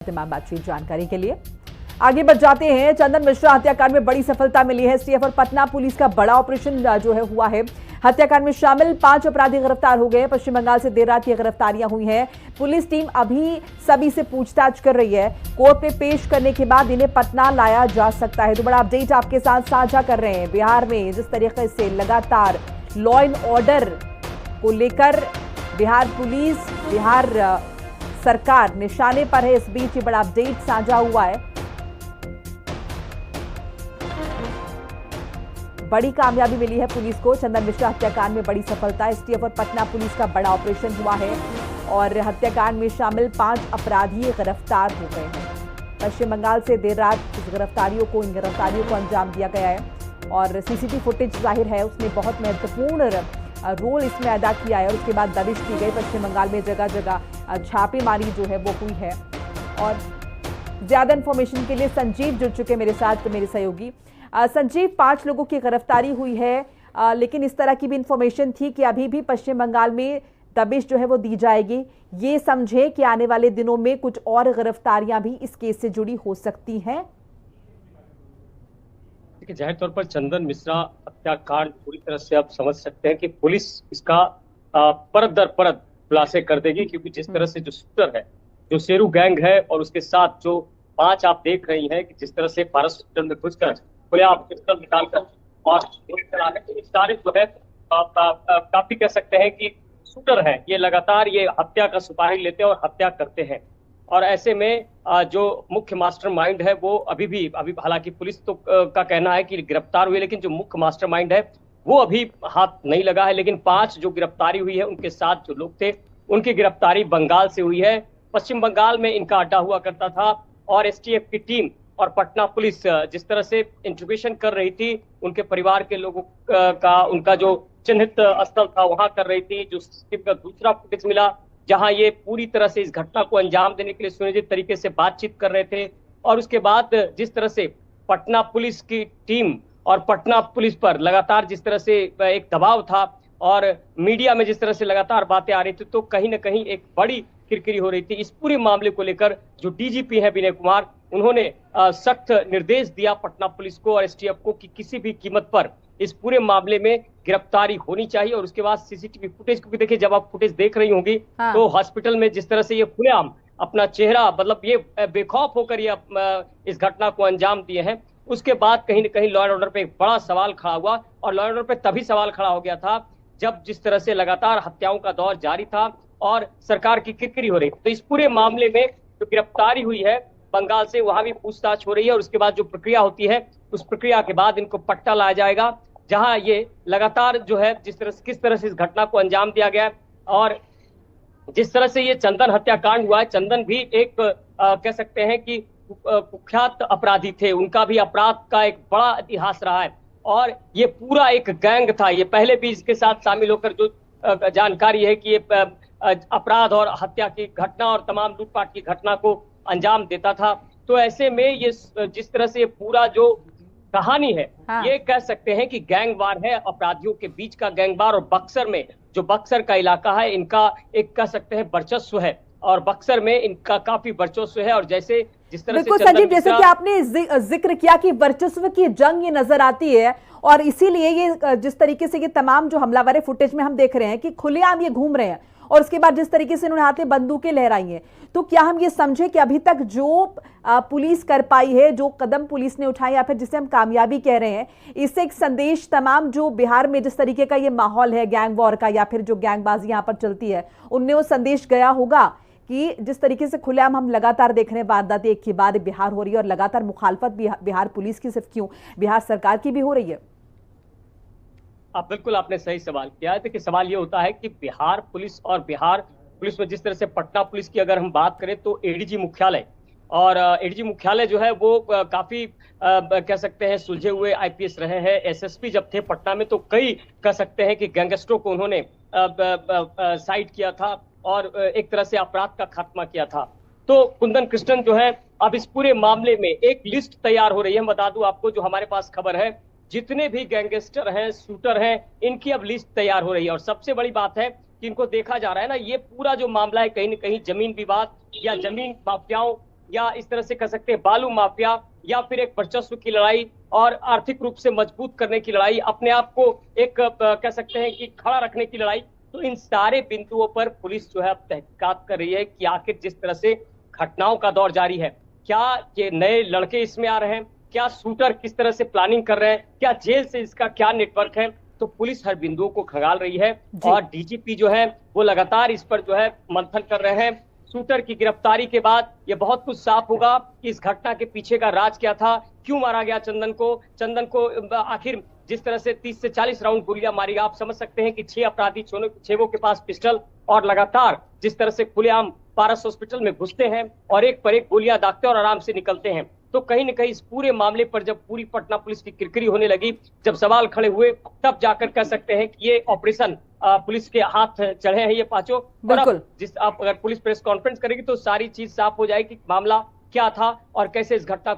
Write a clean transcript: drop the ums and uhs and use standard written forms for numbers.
तमाम बातचीत जानकारी के लिए। आगे बढ़ जाते हैं। चंदन मिश्रा हत्याकांड में बड़ी सफलता मिली है। एसटीएफ और पटना पुलिस का बड़ा ऑपरेशन जो है हुआ है। हत्याकांड में शामिल 5 अपराधी गिरफ्तार हो गए। पश्चिम बंगाल से देर रात ये गिरफ्तारियां हुई हैं। पुलिस टीम अभी सभी से पूछताछ कर रही है। कोर्ट में पेश करने के बाद इन्हें पटना लाया जा सकता है। तो बड़ा अपडेट आपके साथ साझा कर रहे हैं। बिहार में जिस तरीके से लगातार लॉ एंड ऑर्डर को लेकर बिहार पुलिस, बिहार सरकार निशाने पर है, इस बीच ये बड़ा अपडेट साझा हुआ है। बड़ी कामयाबी मिली है पुलिस को। चंदन मिश्रा हत्याकांड में बड़ी सफलता। एसटीएफ और पटना पुलिस का बड़ा ऑपरेशन हुआ है और हत्याकांड में शामिल 5 अपराधी गिरफ्तार हो गए हैं। पश्चिम बंगाल से देर रात इन गिरफ्तारियों को अंजाम दिया गया है और सीसीटीवी फुटेज जाहिर है उसने बहुत महत्वपूर्ण रोल इसमें अदा किया है और उसके बाद दबिश की गई। पश्चिम बंगाल में जगह जगह छापेमारी जो है वो हुई है। और ज्यादा इंफॉर्मेशन के लिए संजीव जुड़ चुके मेरे साथ, मेरे सहयोगी। संजीव, 5 लोगों की गिरफ्तारी हुई है, लेकिन इस तरह की भी इंफॉर्मेशन थी कि अभी भी पश्चिम बंगाल में दबिश जो है वो दी जाएगी। ये समझे कि आने वाले दिनों में कुछ और गिरफ्तारियां भी इस केस से जुड़ी हो सकती हैं। देखिए, जाहिर तौर पर चंदन मिश्रा हत्याकांड पूरी तरह से आप समझ सकते हैं कि पुलिस इसका परत दर परत खुलासे कर देगी, क्योंकि जिस तरह से जो शूटर है, जो शेरू गैंग है और उसके साथ जो 5 आप देख रही हैं कि जिस तरह से भारत शूटर में घुसकर खुलेआम पिस्टल निकालकर और सारे जो है काफी कह सकते हैं कि शूटर है, ये लगातार ये हत्या का सुपारी लेते हैं और हत्या करते हैं। और ऐसे में जो मुख्य मास्टरमाइंड है वो अभी हालांकि पुलिस तो का कहना है कि गिरफ्तार हुए, लेकिन जो मुख्य मास्टरमाइंड है वो अभी हाथ नहीं लगा है। लेकिन 5 जो गिरफ्तारी हुई है उनके साथ जो लोग थे उनकी गिरफ्तारी बंगाल से हुई है। पश्चिम बंगाल में इनका अड्डा हुआ करता था और एसटीएफ की टीम और पटना पुलिस जिस तरह से इंट्रोगेशन कर रही थी उनके परिवार के लोगों का, उनका जो चिन्हित स्थल था वहां कर रही थी। जो का दूसरा फुटेज मिला जहां ये पूरी तरह से इस घटना को अंजाम देने के लिए सुनियोजित तरीके से बातचीत कर रहे थे। और उसके बाद जिस तरह से पटना पुलिस की टीम और पटना पुलिस पर लगातार जिस तरह से एक दबाव था और मीडिया में जिस तरह से लगातार बातें आ रही थी, तो कहीं ना कहीं एक बड़ी किरकिरी हो रही थी। इस पूरे मामले को लेकर जो डीजीपी है विनय कुमार, उन्होंने सख्त निर्देश दिया पटना पुलिस को और एसटीएफ को कि किसी भी कीमत पर इस पूरे मामले में गिरफ्तारी होनी चाहिए। और उसके बाद सीसीटीवी फुटेज, क्योंकि देखिए जब आप फुटेज देख रही होंगी तो हॉस्पिटल में जिस तरह से ये खुलेआम अपना चेहरा, मतलब ये बेखौफ होकर ये इस घटना को अंजाम दिए हैं, उसके बाद कहीं ना कहीं लॉ एंड ऑर्डर पे एक बड़ा सवाल खड़ा हुआ। और लॉ एंड ऑर्डर पे तभी सवाल खड़ा हो गया था जब जिस तरह से लगातार हत्याओं का दौर जारी था और सरकार की किरकिरी हो रही थी। तो इस पूरे मामले में जो गिरफ्तारी हुई है बंगाल से, वहां भी पूछताछ हो रही है और उसके बाद जो प्रक्रिया होती है उस प्रक्रिया के बाद इनको पट्टा लाया जाएगा, जहां ये लगातार जो है किस तरह से इस घटना को अंजाम दिया गया और जिस तरह से ये चंदन हत्याकांड हुआ है। चंदन भी एक कह सकते हैं कि कुख्यात अपराधी थे, उनका भी अपराध का एक बड़ा इतिहास रहा है और ये पूरा एक गैंग था। ये पहले भी इसके साथ शामिल होकर जो जानकारी है कि ये अपराध और हत्या की घटना और तमाम लूटपाट की घटना को अंजाम देता था। तो ऐसे में ये जिस तरह से पूरा जो कहानी है, ये कह सकते हैं कि गैंगवार है, अपराधियों के बीच का गैंगवार। और बक्सर में जो बक्सर का इलाका है, इनका एक कह सकते हैं वर्चस्व है और बक्सर में इनका काफी वर्चस्व है। और जैसे जिस तरह से संजीव, जैसे कि आपने जिक्र किया कि वर्चस्व की जंग ये नजर आती है और इसीलिए ये जिस तरीके से ये तमाम जो हमलावर फुटेज में हम देख रहे हैं कि खुलेआम ये घूम रहे हैं और उसके बाद जिस तरीके से उन्होंने हाथ में बंदूकें लहराई हैं, तो क्या हम ये समझे कि अभी तक जो पुलिस कर पाई है, जो कदम पुलिस ने उठाए या फिर जिसे हम कामयाबी कह रहे हैं, इससे एक संदेश तमाम जो बिहार में जिस तरीके का ये माहौल है गैंग वॉर का या फिर जो गैंगबाजी यहाँ पर चलती है, उनमें वो संदेश गया होगा कि जिस तरीके से खुलेआम हम लगातार देख रहे हैं वारदातें एक के बाद बिहार हो रही है और लगातार मुखालफत बिहार पुलिस की सिर्फ क्यों, बिहार सरकार की भी हो रही है। बिल्कुल आपने सही सवाल किया है। देखिए, सवाल ये होता है कि बिहार पुलिस और बिहार पुलिस में जिस तरह से पटना पुलिस की अगर हम बात करें तो एडीजी मुख्यालय और एडीजी मुख्यालय जो है वो काफी कह सकते हैं सुलझे हुए आईपीएस रहे हैं। एसएसपी जब थे पटना में तो कई कह सकते हैं कि गैंगस्टरों को उन्होंने साइड किया था और एक तरह से अपराध का खात्मा किया था। तो कुंदन कृष्णन जो है, अब इस पूरे मामले में एक लिस्ट तैयार हो रही है। मैं बता दूं आपको, जो हमारे पास खबर है, जितने भी गैंगस्टर हैं, शूटर हैं, इनकी अब लिस्ट तैयार हो रही है। और सबसे बड़ी बात है कि इनको देखा जा रहा है ना, ये पूरा जो मामला है कहीं न कहीं जमीन विवाद या जमीन माफियाओं या इस तरह से कह सकते हैं बालू माफिया या फिर एक वर्चस्व की लड़ाई और आर्थिक रूप से मजबूत करने की लड़ाई, अपने आप को एक कह सकते हैं कि खड़ा रखने की लड़ाई। तो इन सारे बिंदुओं पर पुलिस जो है अब तहकीकात कर रही है कि आखिर जिस तरह से घटनाओं का दौर जारी है, क्या ये नए लड़के इसमें आ रहे हैं, क्या शूटर किस तरह से प्लानिंग कर रहे हैं, क्या जेल से इसका क्या नेटवर्क है। तो पुलिस हर बिंदुओं को खंगाल रही है और डीजीपी जो है वो लगातार इस पर जो है मंथन कर रहे हैं। शूटर की गिरफ्तारी के बाद ये बहुत कुछ साफ होगा कि इस घटना के पीछे का राज क्या था, क्यों मारा गया चंदन को आखिर जिस तरह से 30 से 40 राउंड गोलियां मारी। आप समझ सकते हैं कि 6 अपराधी, 6 के पास पिस्टल और लगातार जिस तरह से खुलेआम पारस हॉस्पिटल में घुसते हैं और एक पर एक गोलियां दागते हैं और आराम से निकलते हैं। तो कहीं न कहीं इस पूरे मामले पर जब पूरी पटना पुलिस की किरकिरी होने लगी, जब सवाल खड़े हुए, तब जाकर कह सकते हैं कि ये ऑपरेशन पुलिस के हाथ चढ़े हैं ये पांचों। और अब अगर पुलिस प्रेस कॉन्फ्रेंस करेगी तो सारी चीज साफ हो जाएगी, मामला क्या था और कैसे इस घटना